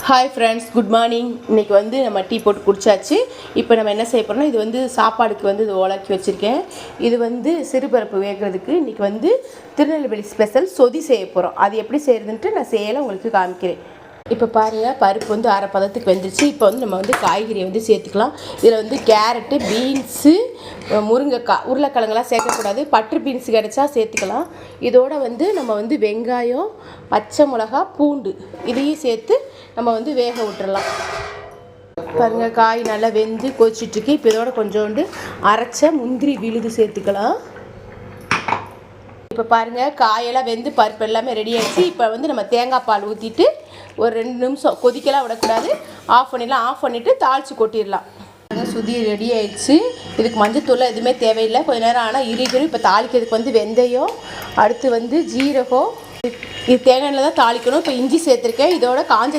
Hi friends, good morning. இன்றைக்கி வந்து நம்ம டீ போட்டு குடிச்சாச்சு. இப்போ நம்ம என்ன செய்ய போகிறோம்னா, இது வந்து சாப்பாடுக்கு வந்து இது உலக்கி வச்சுருக்கேன். இது வந்து சிறுபருப்பு வேகிறதுக்கு இன்றைக்கி வந்து திருநெல்வேலி ஸ்பெஷல் சொதி செய்ய போகிறோம். அது எப்படி செய்கிறதுன்ட்டு நான் செய்யலை உங்களுக்கு காமிக்கிறேன். இப்போ பாருங்கள், பருப்பு வந்து அரை பதத்துக்கு வெந்துருச்சு. இப்போ வந்து நம்ம வந்து காய்கறியை வந்து சேர்த்துக்கலாம். இதில் வந்து கேரட்டு, பீன்ஸு, முருங்கைக்காய், உருளைக்கிழங்கெல்லாம் சேர்க்கக்கூடாது. பட்டர் பீன்ஸ் கிடச்சா சேர்த்துக்கலாம். இதோட வந்து நம்ம வந்து வெங்காயம், பச்சை மிளகா, பூண்டு இதையும் சேர்த்து நம்ம வந்து வேக விட்டுறலாம். பாருங்கள், காய் நல்லா வெந்து கொதிச்சிட்ருக்கு. இப்போ இதோட கொஞ்சோண்டு அரைச்ச முந்திரி விழுது சேர்த்துக்கலாம். இப்போ பாருங்கள், காயெல்லாம் வெந்து பருப்பு எல்லாமே ரெடி ஆகிடுச்சு. இப்போ வந்து நம்ம தேங்காய் பால் ஊற்றிட்டு ஒரு 2 நிமிஷம் கொதிக்கலாம் விடக்கூடாது. ஆஃப் பண்ணிவிட்டு தாளித்து கொட்டிடலாம். சுதி ரெடி ஆகிடுச்சு. இதுக்கு மஞ்சத்தூள் எதுவுமே தேவையில்லை. கொஞ்சம் நேரம் ஆனால் இறுகிரும். இப்போ தாளிக்கிறதுக்கு வந்து வெந்தயம், அடுத்து வந்து ஜீரகம், இது தேங்காயில் தான் தாளிக்கணும். இப்போ இஞ்சி சேர்த்துருக்கேன். இதோட காஞ்ச